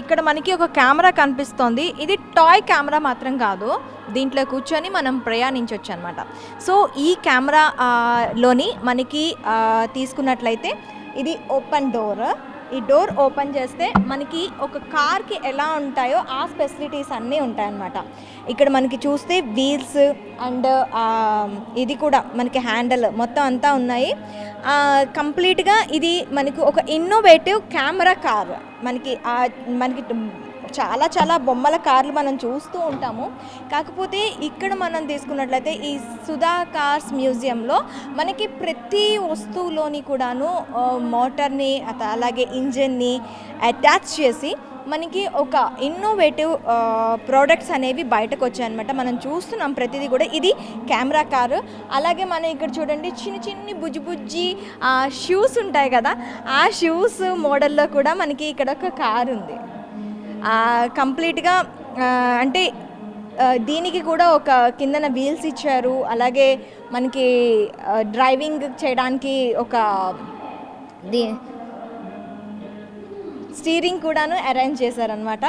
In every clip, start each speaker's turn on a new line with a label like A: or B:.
A: ఇక్కడ మనకి ఒక కెమెరా కనిపిస్తోంది. ఇది టాయ్ కెమెరా మాత్రం కాదు, దీంట్లో కూర్చొని మనం ప్రయాణించవచ్చు అనమాట. సో ఈ కెమెరా లోని మనకి తీసుకున్నట్లయితే ఇది ఓపెన్ డోర్. ఈ డోర్ ఓపెన్ చేస్తే మనకి ఒక కార్కి ఎలా ఉంటాయో ఆ ఫెసిలిటీస్ అన్నీ ఉంటాయన్నమాట. ఇక్కడ మనకి చూస్తే వీల్స్ అండ్ ఇది కూడా మనకి హ్యాండిల్ మొత్తం అంతా ఉన్నాయి. కంప్లీట్గా ఇది మనకు ఒక ఇన్నోవేటివ్ కెమెరా కార్. మనకి చాలా చాలా బొమ్మల కార్లు మనం చూస్తూ ఉంటాము. కాకపోతే ఇక్కడ మనం తీసుకున్నట్లయితే ఈ సుధా కార్స్ మ్యూజియంలో మనకి ప్రతి వస్తువులోని కూడాను మోటార్ని అలాగే ఇంజిన్ని అటాచ్ చేసి మనకి ఒక ఇన్నోవేటివ్ ప్రోడక్ట్స్ అనేవి బయటకు వచ్చాయన్నమాట. మనం చూస్తున్నాం ప్రతిదీ కూడా. ఇది కెమెరా కారు. అలాగే మనం ఇక్కడ చూడండి చిన్ని బుజ్జి షూస్ ఉంటాయి కదా, ఆ షూస్ మోడల్లో కూడా మనకి ఇక్కడ ఒక కారు ఉంది. కంప్లీట్గా అంటే దీనికి కూడా ఒక కిందన వీల్స్ ఇచ్చారు. అలాగే మనకి డ్రైవింగ్ చేయడానికి ఒక స్టీరింగ్ కూడాను అరేంజ్ చేశారనమాట.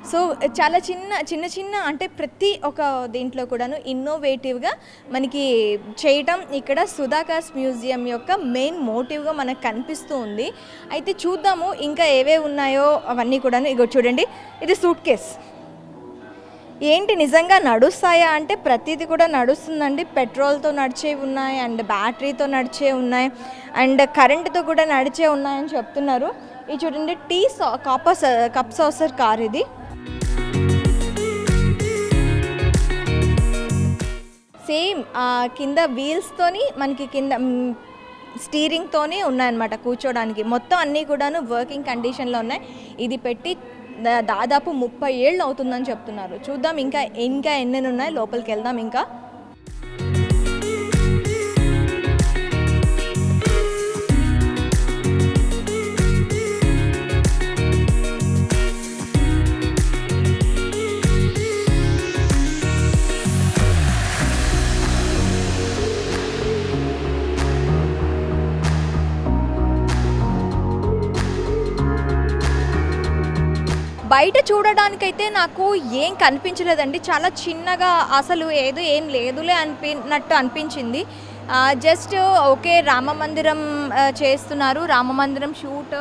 A: సో చాలా చిన్న అంటే ప్రతి ఒక్క దీంట్లో కూడాను ఇన్నోవేటివ్గా మనకి చేయటం ఇక్కడ సుధా కార్స్ మ్యూజియం యొక్క మెయిన్ మోటివ్గా మనకు కనిపిస్తూ ఉంది. అయితే చూద్దాము ఇంకా ఏవే ఉన్నాయో అవన్నీ కూడాను. ఇగో చూడండి, ఇది సూట్ కేస్. ఏంటి నిజంగా నడుస్తాయా అంటే ప్రతిదీ కూడా నడుస్తుందండి. పెట్రోల్తో నడిచేవి ఉన్నాయి, అండ్ బ్యాటరీతో నడిచేవి ఉన్నాయి, అండ్ కరెంటుతో కూడా నడిచే ఉన్నాయని చెప్తున్నారు. ఇది చూడండి, కప్ సాసర్ కార్. ఇది సేమ్ కింద వీల్స్తోని మనకి కింద స్టీరింగ్తోనే ఉన్నాయన్నమాట కూర్చోడానికి. మొత్తం అన్నీ కూడాను వర్కింగ్ కండిషన్లో ఉన్నాయి. ఇది పెట్టి దాదాపు 30 ఏళ్ళు అవుతుందని చెప్తున్నారు. చూద్దాం ఇంకా ఎన్ని ఉన్నాయి, లోపలికి వెళ్దాం. ఇంకా బయట చూడడానికైతే నాకు ఏం కనిపించలేదండి. చాలా చిన్నగా అసలు ఏం లేదులే అనిపినట్టు అనిపించింది. జస్ట్ ఓకే రామమందిరం చేస్తున్నారు, రామమందిరం షూట్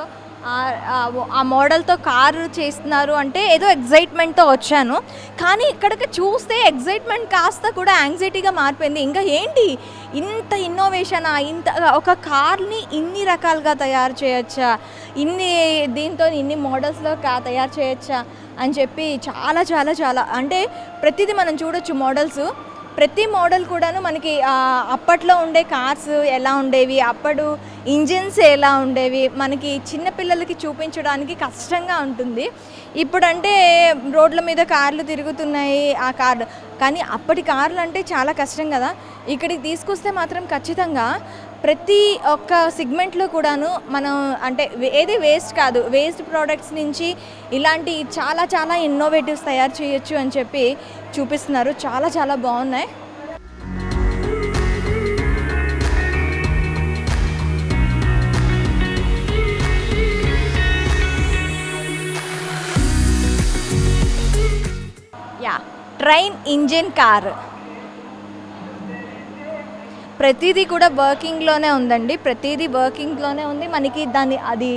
A: ఆ మోడల్తో కారు చేస్తున్నారు అంటే ఏదో ఎగ్జైట్మెంట్తో వచ్చాను. కానీ ఇక్కడికి చూస్తే ఎగ్జైట్మెంట్ కాస్త కూడా యాంగ్జైటీగా మారిపోయింది. ఇంకా ఏంటి ఇంత ఇన్నోవేషనా, ఇంత ఒక కార్ని ఇన్ని రకాలుగా తయారు చేయొచ్చా, దీంతో ఇన్ని మోడల్స్లో తయారు చేయొచ్చా అని చెప్పి చాలా చాలా చాలా అంటే ప్రతిదీ మనం చూడొచ్చు మోడల్స్. ప్రతి మోడల్ కూడాను మనకి అప్పట్లో ఉండే కార్స్ ఎలా ఉండేవి, అప్పుడు ఇంజిన్స్ ఎలా ఉండేవి, మనకి చిన్నపిల్లలకి చూపించడానికి కష్టంగా ఉంటుంది. ఇప్పుడంటే రోడ్ల మీద కార్లు తిరుగుతున్నాయి ఆ కార్లు, కానీ అప్పటి కార్లు అంటే చాలా కష్టం కదా. ఇక్కడికి తీసుకొస్తే మాత్రం ఖచ్చితంగా ప్రతి ఒక్క సెగ్మెంట్లో కూడాను మనం అంటే ఏది వేస్ట్ కాదు, వేస్ట్ ప్రోడక్ట్స్ నుంచి ఇలాంటి చాలా చాలా ఇన్నోవేటివ్స్ తయారు చేయొచ్చు అని చెప్పి చూపిస్తున్నారు. చాలా చాలా బాగున్నాయి. ట్రైన్ ఇంజిన్ కార్ ప్రతిదీ కూడా వర్కింగ్లోనే ఉందండి. ప్రతిదీ వర్కింగ్లోనే ఉంది. మనకి అది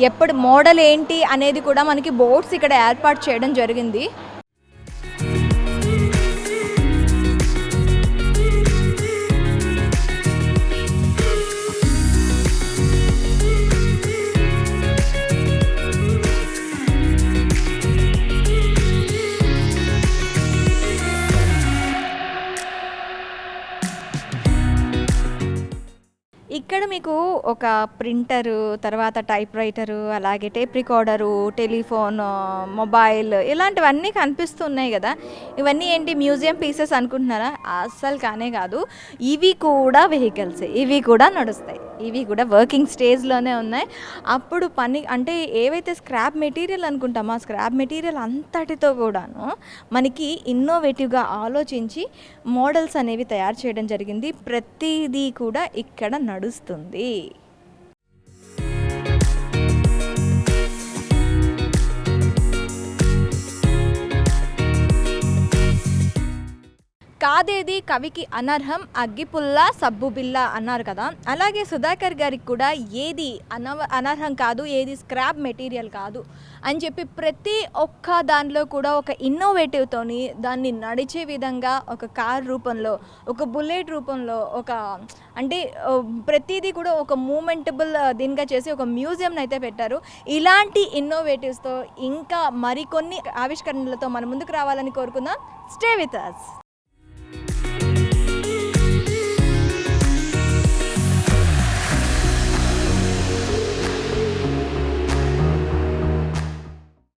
A: ఎప్పుడు మోడల్ ఏంటి అనేది కూడా మనకి బోర్డ్స్ ఇక్కడ ఏర్పాటు చేయడం జరిగింది. ఇక్కడ మీకు ఒక ప్రింటరు, తర్వాత టైప్ రైటరు, అలాగే టేప్ రికార్డరు, టెలిఫోన్, మొబైల్ ఇలాంటివన్నీ కనిపిస్తున్నాయి కదా. ఇవన్నీ ఏంటి మ్యూజియం పీసెస్ అనుకుంటున్నారా? అస్సలు కానే కాదు. ఇవి కూడా వెహికల్స్, ఇవి కూడా నడుస్తాయి, ఇవి కూడా వర్కింగ్ స్టేజ్లోనే ఉన్నాయి. అప్పుడు పని అంటే ఏవైతే స్క్రాప్ మెటీరియల్ అనుకుంటామో ఆ స్క్రాప్ మెటీరియల్ అంతటితో కూడాను మనకి ఇన్నోవేటివ్గా ఆలోచించి మోడల్స్ అనేవి తయారు చేయడం జరిగింది. ప్రతిదీ కూడా ఇక్కడ నడుస్తుంది. కాదేది కవికి అనర్హం అగ్గిపుల్ల సబ్బు బిల్ల అన్నారు కదా, అలాగే సుధాకర్ గారికి కూడా ఏది అనర్హం కాదు, ఏది స్క్రాప్ మెటీరియల్ కాదు అని చెప్పి ప్రతి ఒక్క దానిలో కూడా ఒక ఇన్నోవేటివ్తోని దాన్ని నడిచే విధంగా ఒక కార్ రూపంలో, ఒక బుల్లెట్ రూపంలో, ఒక అంటే ప్రతిదీ కూడా ఒక మూమెంటబుల్ దీనిగా చేసి ఒక మ్యూజియంని అయితే పెట్టారు. ఇలాంటి ఇన్నోవేటివ్స్తో ఇంకా మరికొన్ని ఆవిష్కరణలతో మన ముందుకు రావాలని కోరుకుందాం. Stay with us.